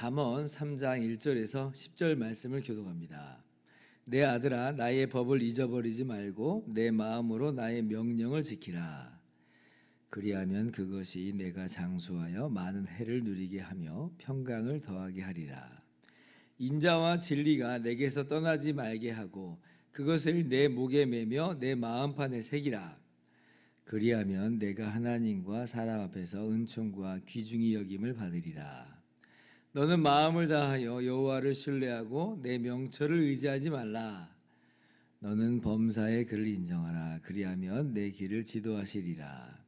잠언 3장 1절에서 10절 말씀을 교독합니다. 내 아들아 나의 법을 잊어버리지 말고 내 마음으로 나의 명령을 지키라. 그리하면 그것이 내가 장수하여 많은 해를 누리게 하며 평강을 더하게 하리라. 인자와 진리가 내게서 떠나지 말게 하고 그것을 내 목에 매며 내 마음판에 새기라. 그리하면 내가 하나님과 사람 앞에서 은총과 귀중히 여김을 받으리라. 너는 마음을 다하여 여호와를 신뢰하고 내 명철을 의지하지 말라. 너는 범사의 그를 인정하라. 그리하면 내 길을 지도하시리라.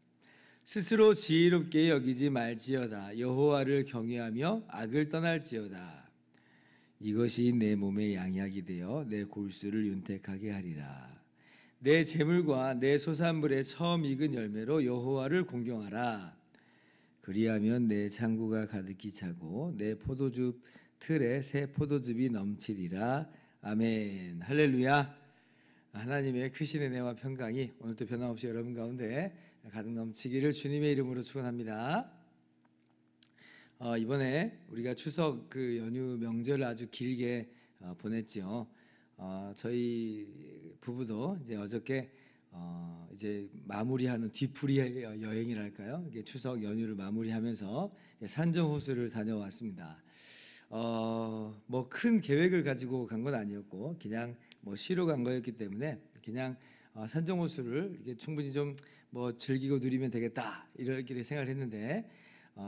스스로 지혜롭게 여기지 말지어다. 여호와를 경외하며 악을 떠날지어다. 이것이 내 몸의 양약이 되어 내 골수를 윤택하게 하리라. 내 재물과 내 소산물의 처음 익은 열매로 여호와를 공경하라. 그리하면 내 창고가 가득히 차고 내 포도즙 틀에 새 포도즙이 넘치리라. 아멘. 할렐루야. 하나님의 크신 은혜와 평강이 오늘도 변함없이 여러분 가운데 가득 넘치기를 주님의 이름으로 축원합니다. 이번에 우리가 추석 그 연휴 명절을 아주 길게 보냈지요. 저희 부부도 이제 어저께 이제 마무리하는 뒤풀이 여행이랄까요? 이게 추석 연휴를 마무리하면서 산정 호수를 다녀왔습니다. 뭐 큰 계획을 가지고 간 건 아니었고 그냥 뭐 쉬러 간 거였기 때문에 그냥 산정 호수를 이렇게 충분히 좀 뭐 즐기고 누리면 되겠다 이렇게 생각을 했는데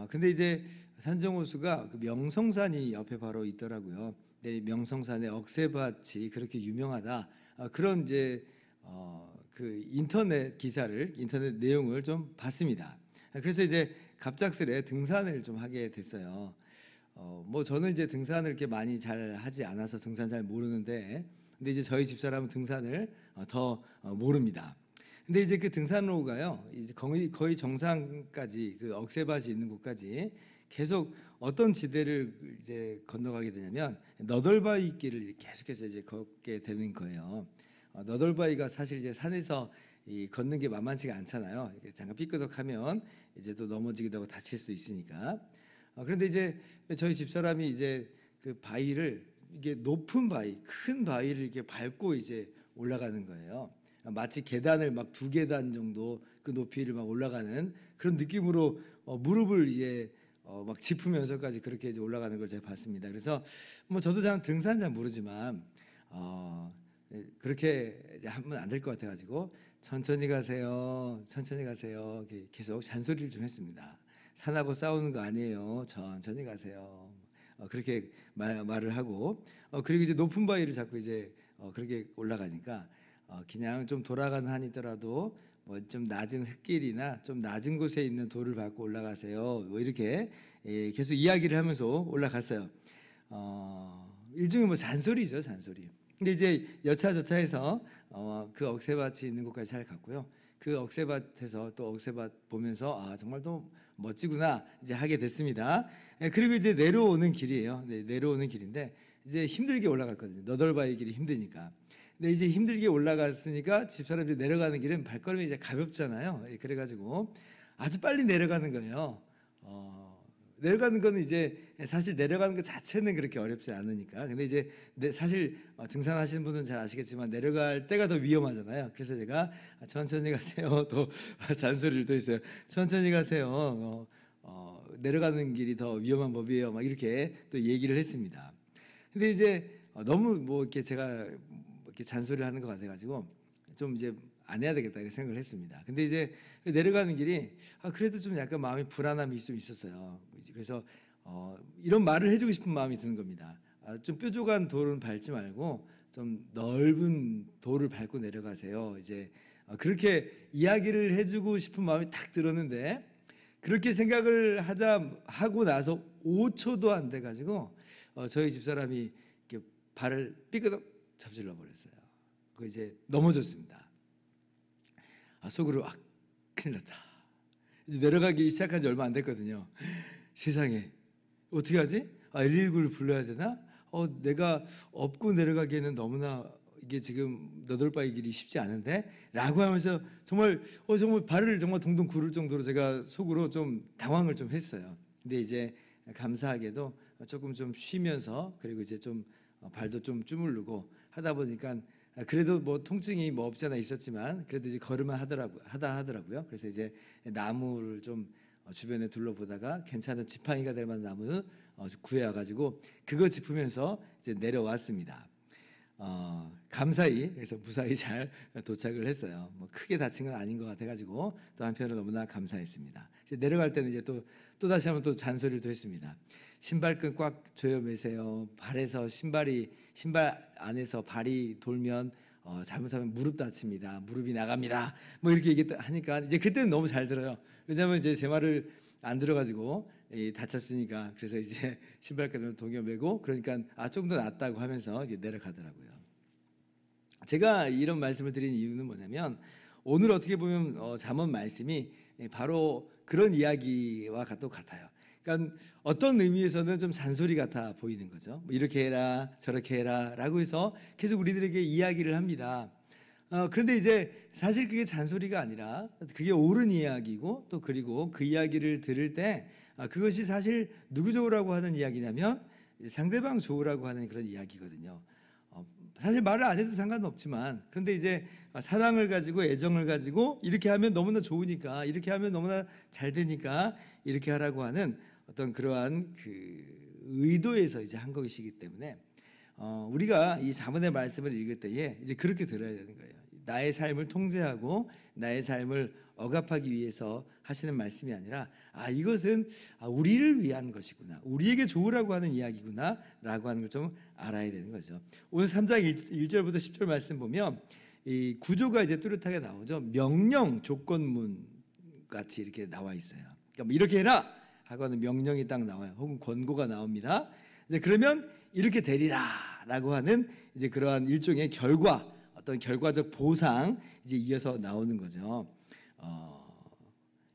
근데 이제 산정 호수가 그 명성산이 옆에 바로 있더라고요. 근데 명성산의 억새밭이 그렇게 유명하다 그런 이제 그 인터넷 기사를 인터넷 내용을 좀 봤습니다. 그래서 이제 갑작스레 등산을 좀 하게 됐어요. 뭐 저는 이제 등산을 이렇게 많이 잘 하지 않아서 등산 잘 모르는데, 근데 이제 저희 집사람은 등산을 더 모릅니다. 근데 이제 그 등산로가요, 이제 거의 정상까지 그 억새밭이 있는 곳까지 계속 어떤 지대를 이제 건너가게 되냐면 너덜바위 길을 계속해서 이제 걷게 되는 거예요. 너덜바위가 사실 이제 산에서 걷는 게 만만치가 않잖아요. 잠깐 삐끄덕하면 이제 또 넘어지기도 하고 다칠 수 있으니까. 그런데 이제 저희 집사람이 이제 그 바위를 이게 높은 바위, 큰 바위를 이렇게 밟고 이제 올라가는 거예요. 마치 계단을 막 2계단 정도 그 높이를 막 올라가는 그런 느낌으로 무릎을 이제 막 짚으면서까지 그렇게 이제 올라가는 걸 제가 봤습니다. 그래서 뭐 저도 잘 등산 잘 모르지만 그렇게 하면 안 될 것 같아가지고 천천히 가세요, 천천히 가세요. 계속 잔소리를 좀 했습니다. 산하고 싸우는 거 아니에요. 천천히 가세요. 그렇게 말을 하고 그리고 이제 높은 바위를 자꾸 이제 그렇게 올라가니까 그냥 좀 돌아가는 한이더라도 뭐 좀 낮은 흙길이나 좀 낮은 곳에 있는 돌을 밟고 올라가세요. 뭐 이렇게 계속 이야기를 하면서 올라갔어요. 일종의 뭐 잔소리죠, 잔소리. 근데 이제 여차저차해서 그 억새밭이 있는 곳까지 잘 갔고요. 그 억새밭에서 또 억새밭 보면서 정말 또 멋지구나 이제 하게 됐습니다. 그리고 이제 내려오는 길이에요. 네, 내려오는 길인데 이제 힘들게 올라갔거든요. 너덜바위 길이 힘드니까. 근데 이제 힘들게 올라갔으니까 집사람들이 내려가는 길은 발걸음이 이제 가볍잖아요. 그래가지고 아주 빨리 내려가는 거예요. 내려가는 거는 이제 사실 내려가는 것 자체는 그렇게 어렵지 않으니까. 근데 이제 사실 등산하시는 분은 잘 아시겠지만 내려갈 때가 더 위험하잖아요. 그래서 제가 천천히 가세요. 또 잔소리를 또 했어요. 천천히 가세요. 내려가는 길이 더 위험한 법이에요. 막 이렇게 또 얘기를 했습니다. 근데 이제 너무 뭐 이렇게 제가 이렇게 잔소리를 하는 것 같아가지고 좀 이제 안 해야 되겠다 이렇게 생각을 했습니다. 근데 이제 내려가는 길이 그래도 좀 약간 마음이 불안함이 좀 있었어요. 그래서 이런 말을 해주고 싶은 마음이 드는 겁니다. 좀 뾰족한 돌은 밟지 말고 좀 넓은 돌을 밟고 내려가세요. 이제 그렇게 이야기를 해주고 싶은 마음이 딱 들었는데 그렇게 생각을 하고 나서 5초도 안 돼가지고 저희 집사람이 이렇게 발을 삐끗 접질러 버렸어요. 그 이제 넘어졌습니다. 속으로 큰일 났다. 이제 내려가기 시작한 지 얼마 안 됐거든요. 세상에 어떻게 하지? 119를 불러야 되나? 내가 업고 내려가기에는 너무나 이게 지금 너덜바위 길이 쉽지 않은데? 라고 하면서 정말 발을 정말 동동 구를 정도로 제가 속으로 좀 당황을 좀 했어요. 근데 이제 감사하게도 조금 좀 쉬면서 그리고 이제 좀 발도 좀 주물르고 하다 보니까 그래도 뭐 통증이 뭐 없잖아 있었지만 그래도 이제 걸으면 하더라고요. 그래서 이제 나무를 좀 주변에 둘러보다가 괜찮은 지팡이가 될 만한 나무를 구해와가지고 그거 짚으면서 이제 내려왔습니다. 감사히 그래서 무사히 잘 도착을 했어요. 뭐 크게 다친 건 아닌 것 같아가지고 또 한편으로 너무나 감사했습니다. 이제 내려갈 때는 이제 또 다시 한번 또 잔소리를 또 했습니다. 신발끈 꽉 조여 매세요. 신발 안에서 발이 돌면 잘못하면 무릎 다칩니다. 무릎이 나갑니다. 뭐 이렇게 얘기하니까 이제 그때는 너무 잘 들어요. 왜냐하면 이제 제 말을 안 들어가지고 다쳤으니까 그래서 이제 신발끈을 동여 매고 그러니까 좀 더 낫다고 하면서 이제 내려가더라고요. 제가 이런 말씀을 드린 이유는 뭐냐면 오늘 어떻게 보면 잠언 말씀이 바로 그런 이야기와 또 같아요. 그러니까 어떤 의미에서는 좀 잔소리 같아 보이는 거죠. 뭐 이렇게 해라 저렇게 해라라고 해서 계속 우리들에게 이야기를 합니다. 그런데 이제 사실 그게 잔소리가 아니라 그게 옳은 이야기고 또 그리고 그 이야기를 들을 때 그것이 사실 누구 좋으라고 하는 이야기냐면 상대방 좋으라고 하는 그런 이야기거든요. 사실 말을 안 해도 상관없지만 그런데 이제 사랑을 가지고 애정을 가지고 이렇게 하면 너무나 좋으니까 이렇게 하면 너무나 잘 되니까 이렇게 하라고 하는 어떤 그러한 그 의도에서 이제 한 것이기 때문에 우리가 이 잠언의 말씀을 읽을 때에 이제 그렇게 들어야 되는 거예요. 나의 삶을 통제하고 나의 삶을 억압하기 위해서 하시는 말씀이 아니라 이것은 우리를 위한 것이구나, 우리에게 좋으라고 하는 이야기구나 라고 하는 걸 좀 알아야 되는 거죠. 오늘 3장 1절부터 10절 말씀 보면 이 구조가 이제 뚜렷하게 나오죠. 명령 조건문 같이 이렇게 나와 있어요. 그러니까 뭐 이렇게 해라 하고는 명령이 딱 나와요. 혹은 권고가 나옵니다. 이제 그러면 이렇게 되리라 라고 하는 이제 그러한 일종의 결과, 어떤 결과적 보상 이제 이어서 나오는 거죠.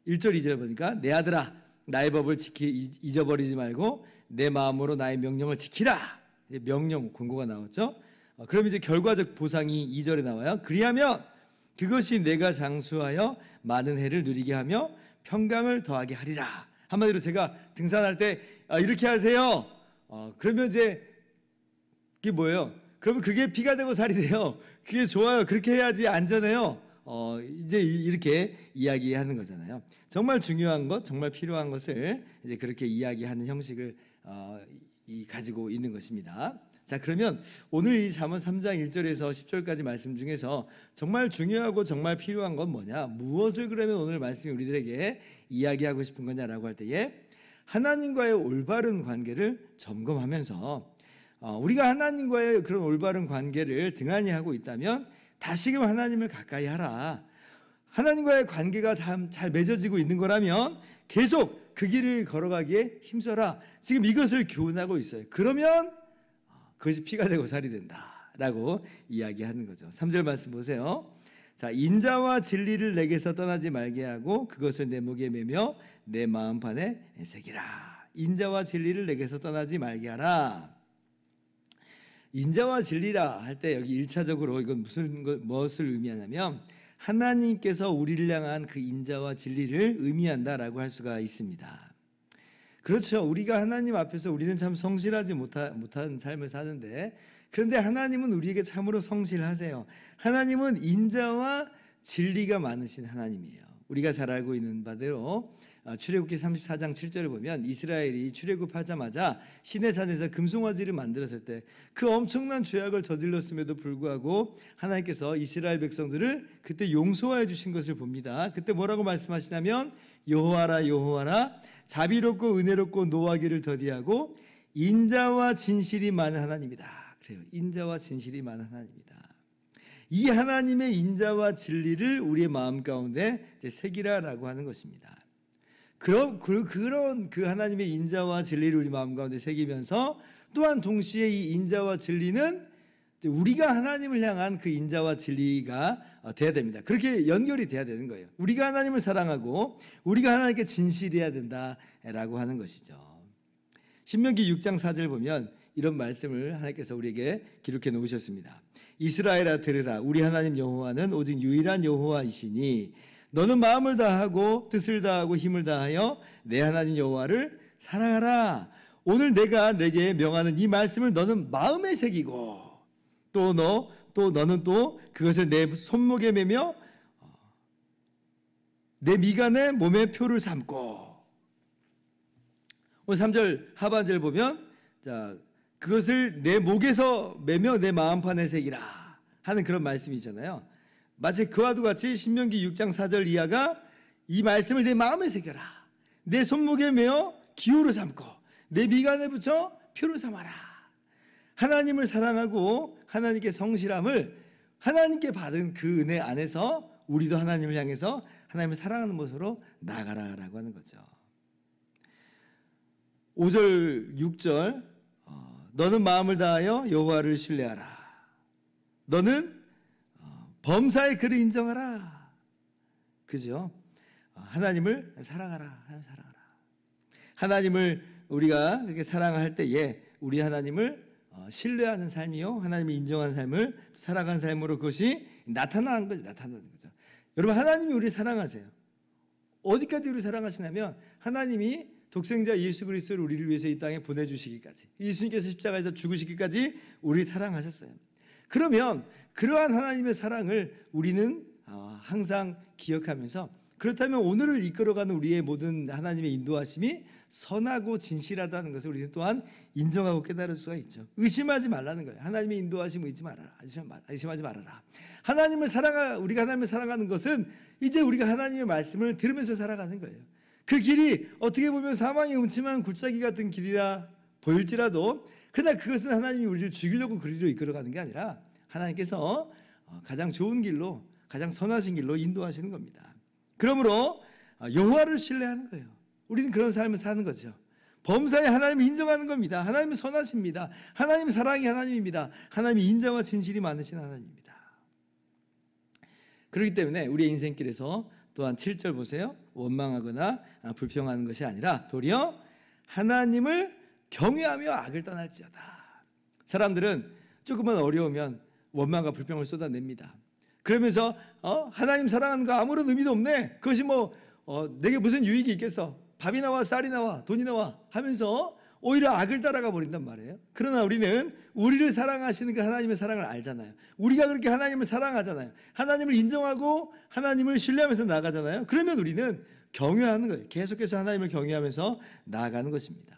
1절 2절 보니까 내 아들아 나의 법을 잊어버리지 말고 내 마음으로 나의 명령을 지키라. 이제 명령 권고가 나왔죠. 그럼 이제 결과적 보상이 2절에 나와요. 그리하면 그것이 내가 장수하여 많은 해를 누리게 하며 평강을 더하게 하리라. 한마디로 제가 등산할 때 이렇게 하세요. 그러면 이제 그게 뭐예요? 그러면 그게 피가 되고 살이 돼요. 그게 좋아요. 그렇게 해야지 안전해요. 이제 이렇게 이야기하는 거잖아요. 정말 중요한 것, 정말 필요한 것을 이제 그렇게 이야기하는 형식을 가지고 있는 것입니다. 자, 그러면 오늘 이 잠언 3장 1절에서 10절까지 말씀 중에서 정말 중요하고 정말 필요한 건 뭐냐? 무엇을 그러면 오늘 말씀이 우리들에게 이야기하고 싶은 거냐라고 할 때에 하나님과의 올바른 관계를 점검하면서 우리가 하나님과의 그런 올바른 관계를 등한히 하고 있다면 다시금 하나님을 가까이 하라. 하나님과의 관계가 잘 맺어지고 있는 거라면 계속 그 길을 걸어가기에 힘써라. 지금 이것을 교훈하고 있어요. 그러면 그것이 피가 되고 살이 된다라고 이야기하는 거죠. 3절 말씀 보세요. 자, 인자와 진리를 내게서 떠나지 말게 하고 그것을 내 목에 매며 내 마음판에 새기라. 인자와 진리를 내게서 떠나지 말게 하라. 인자와 진리라 할 때 여기 1차적으로 이건 무엇을 의미하냐면 하나님께서 우리를 향한 그 인자와 진리를 의미한다라고 할 수가 있습니다. 그렇죠. 우리가 하나님 앞에서 우리는 참 성실하지 못한 삶을 사는데 그런데 하나님은 우리에게 참으로 성실하세요. 하나님은 인자와 진리가 많으신 하나님이에요. 우리가 잘 알고 있는 바대로 출애굽기 34장 7절을 보면 이스라엘이 출애굽하자마자 시내산에서 금송아지를 만들었을 때 그 엄청난 죄악을 저질렀음에도 불구하고 하나님께서 이스라엘 백성들을 그때 용서해 주신 것을 봅니다. 그때 뭐라고 말씀하시냐면 여호와라 여호와라 자비롭고 은혜롭고 노하기를 더디하고 인자와 진실이 많은 하나님이다. 그래요. 인자와 진실이 많은 하나님이다. 이 하나님의 인자와 진리를 우리의 마음 가운데 새기라라고 하는 것입니다. 그런 그 하나님의 인자와 진리를 우리 마음 가운데 새기면서 또한 동시에 이 인자와 진리는 우리가 하나님을 향한 그 인자와 진리가 돼야 됩니다. 그렇게 연결이 돼야 되는 거예요. 우리가 하나님을 사랑하고 우리가 하나님께 진실해야 된다라고 하는 것이죠. 신명기 6장 4절 보면 이런 말씀을 하나님께서 우리에게 기록해 놓으셨습니다. 이스라엘아 들으라. 우리 하나님 여호와는 오직 유일한 여호와이시니 너는 마음을 다하고 뜻을 다하고 힘을 다하여 내 하나님 여호와를 사랑하라. 오늘 내가 내게 명하는 이 말씀을 너는 마음에 새기고 또 너는 또 그것을 내 손목에 매며 내 미간에 몸의 표를 삼고. 오늘 3절 하반절 보면 자, 그것을 내 목에서 매며 내 마음판에 새기라 하는 그런 말씀이잖아요. 마치 그와도 같이 신명기 6장 4절 이하가 이 말씀을 내 마음에 새겨라. 내 손목에 매어 기호를 삼고 내 미간에 붙여 표를 삼아라. 하나님을 사랑하고 하나님께 성실함을 하나님께 받은 그 은혜 안에서 우리도 하나님을 향해서 하나님을 사랑하는 모습으로 나가라라고 하는 거죠. 5절 6절 너는 마음을 다하여 여호와를 신뢰하라. 너는 범사의 그를 인정하라. 그죠? 하나님을 사랑하라. 하나님을 우리가 그렇게 사랑할 때에 우리 하나님을 신뢰하는 삶이요, 하나님을 인정하는 삶을 살아가는 삶으로 그것이 나타나는 거죠. 여러분, 하나님이 우리를 사랑하세요. 어디까지 우리를 사랑하시냐면 하나님이 독생자 예수 그리스도를 우리를 위해서 이 땅에 보내주시기까지, 예수님께서 십자가에서 죽으시기까지 우리를 사랑하셨어요. 그러면 그러한 하나님의 사랑을 우리는 항상 기억하면서, 그렇다면 오늘을 이끌어가는 우리의 모든 하나님의 인도하심이 선하고 진실하다는 것을 우리는 또한 인정하고 깨달을 수가 있죠. 의심하지 말라는 거예요. 하나님의 인도하심을 의심하지 말아라. 우리가 하나님을 사랑하는 것은 이제 우리가 하나님의 말씀을 들으면서 살아가는 거예요. 그 길이 어떻게 보면 사망의 음침한 굴착기 같은 길이라 보일지라도, 그러나 그것은 하나님이 우리를 죽이려고 그리로 이끌어가는 게 아니라 하나님께서 가장 좋은 길로, 가장 선하신 길로 인도하시는 겁니다. 그러므로 여호와를 신뢰하는 거예요. 우리는 그런 삶을 사는 거죠. 범사에 하나님을 인정하는 겁니다. 하나님은 선하십니다. 하나님은 사랑이 하나님입니다. 하나님이 인정과 진실이 많으신 하나님입니다. 그렇기 때문에 우리의 인생길에서 또한 7절 보세요. 원망하거나 불평하는 것이 아니라 도리어 하나님을 경외하며 악을 떠날지어다. 사람들은 조금만 어려우면 원망과 불평을 쏟아냅니다. 그러면서 하나님 사랑하는 거 아무런 의미도 없네. 그것이 내게 무슨 유익이 있겠어. 밥이 나와 쌀이 나와 돈이 나와 하면서 오히려 악을 따라가 버린단 말이에요. 그러나 우리는 우리를 사랑하시는 그 하나님의 사랑을 알잖아요. 우리가 그렇게 하나님을 사랑하잖아요. 하나님을 인정하고 하나님을 신뢰하면서 나가잖아요. 그러면 우리는 경외하는 거예요. 계속해서 하나님을 경외하면서 나아가는 것입니다.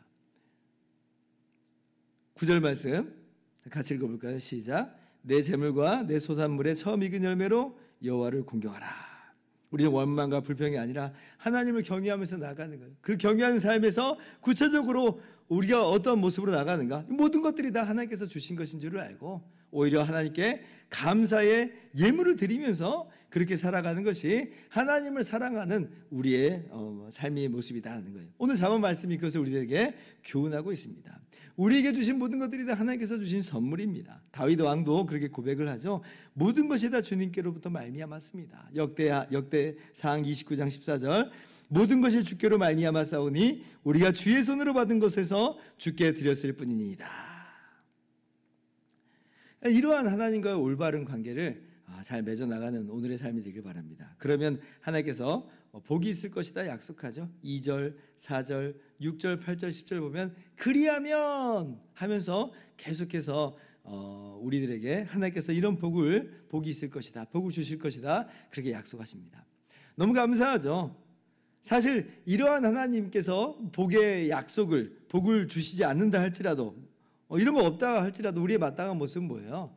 9절 말씀 같이 읽어볼까요? 시작. 내 재물과 내 소산물의 처음 익은 열매로 여호와를 공경하라. 우리는 원망과 불평이 아니라 하나님을 경외하면서 나가는 거예요. 그 경외하는 삶에서 구체적으로 우리가 어떤 모습으로 나가는가, 모든 것들이 다 하나님께서 주신 것인 줄을 알고 오히려 하나님께 감사의 예물을 드리면서 그렇게 살아가는 것이 하나님을 사랑하는 우리의 삶의 모습이다 하는 거예요. 오늘 잠언 말씀이 그것을 우리에게 교훈하고 있습니다. 우리에게 주신 모든 것들이 다 하나님께서 주신 선물입니다. 다윗 왕도 그렇게 고백을 하죠. 모든 것이 다 주님께로부터 말미암았습니다. 역대상 29장 14절 모든 것이 주께로 말미암았사오니 우리가 주의 손으로 받은 것에서 주께 드렸을 뿐이니이다. 이러한 하나님과의 올바른 관계를 잘 맺어나가는 오늘의 삶이 되길 바랍니다. 그러면 하나님께서 복이 있을 것이다 약속하죠. 2절, 4절, 6절, 8절, 10절 보면 그리하면 하면서 계속해서 우리들에게 하나님께서 이런 복이 있을 것이다, 복을 주실 것이다 그렇게 약속하십니다. 너무 감사하죠. 사실 이러한 하나님께서 복의 약속을, 복을 주시지 않는다 할지라도, 이런 거 없다 할지라도 우리의 마땅한 모습은 뭐예요?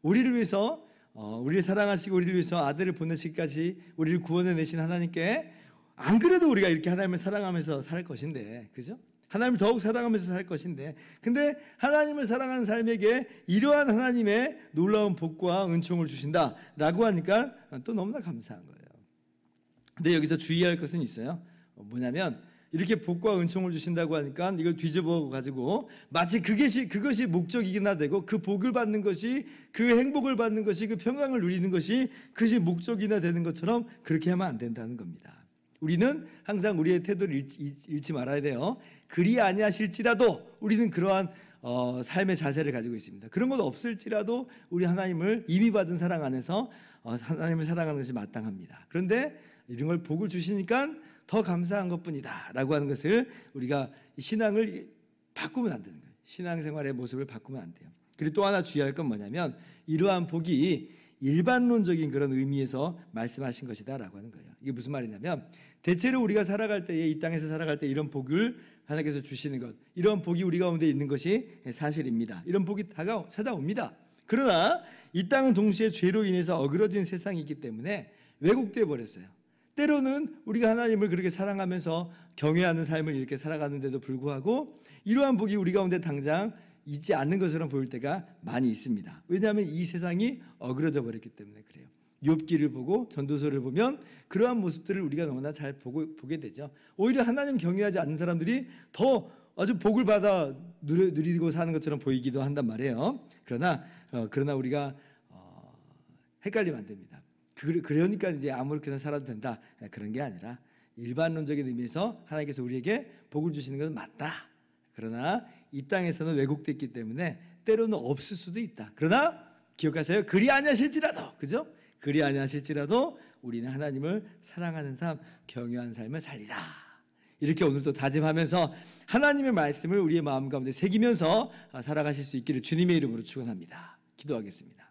우리를 위해서 우리를 사랑하시고 우리를 위해서 아들을 보내시기까지 우리를 구원해내신 하나님께, 안 그래도 우리가 이렇게 하나님을 사랑하면서 살 것인데, 그죠? 하나님을 더욱 사랑하면서 살 것인데, 근데 하나님을 사랑하는 삶에게 이러한 하나님의 놀라운 복과 은총을 주신다라고 하니까 또 너무나 감사한 거예요. 근데 여기서 주의할 것은 있어요. 뭐냐면 이렇게 복과 은총을 주신다고 하니까 이걸 뒤집어 가지고 마치 그것이 목적이기나 되고 그 복을 받는 것이, 그 행복을 받는 것이, 그 평강을 누리는 것이 그것이 목적이나 되는 것처럼 그렇게 하면 안 된다는 겁니다. 우리는 항상 우리의 태도를 잃지 말아야 돼요. 그리 아니하실지라도 우리는 그러한 삶의 자세를 가지고 있습니다. 그런 것 없을지라도 우리 하나님을 이미 받은 사랑 안에서 하나님을 사랑하는 것이 마땅합니다. 그런데 이런 걸 복을 주시니까 더 감사한 것뿐이다라고 하는 것을 우리가 신앙을 바꾸면 안 되는 거예요. 신앙생활의 모습을 바꾸면 안 돼요. 그리고 또 하나 주의할 건 뭐냐면 이러한 복이 일반론적인 그런 의미에서 말씀하신 것이다라고 하는 거예요. 이게 무슨 말이냐면 대체로 우리가 살아갈 때에 이 땅에서 살아갈 때 이런 복을 하나님께서 주시는 것, 이런 복이 우리 가운데 있는 것이 사실입니다. 이런 복이 찾아옵니다. 그러나 이 땅은 동시에 죄로 인해서 어그러진 세상이기 때문에 왜곡되어 버렸어요. 때로는 우리가 하나님을 그렇게 사랑하면서 경외하는 삶을 이렇게 살아가는데도 불구하고 이러한 복이 우리 가운데 당장 있지 않는 것처럼 보일 때가 많이 있습니다. 왜냐하면 이 세상이 어그러져 버렸기 때문에 그래요. 욥기를 보고 전도서를 보면 그러한 모습들을 우리가 너무나 잘 보게 되죠. 오히려 하나님 경외하지 않는 사람들이 더 아주 복을 받아 누리고 사는 것처럼 보이기도 한단 말이에요. 그러나 우리가 헷갈리면 안 됩니다. 그러니까 이제 아무렇게나 살아도 된다, 그런 게 아니라 일반론적인 의미에서 하나님께서 우리에게 복을 주시는 것은 맞다. 그러나 이 땅에서는 왜곡됐기 때문에 때로는 없을 수도 있다. 그러나 기억하세요. 그리 아니하실지라도, 그죠? 그리 아니하실지라도 우리는 하나님을 사랑하는 삶, 경외하는 삶을 살리라. 이렇게 오늘도 다짐하면서 하나님의 말씀을 우리의 마음 가운데 새기면서 살아가실 수 있기를 주님의 이름으로 축원합니다. 기도하겠습니다.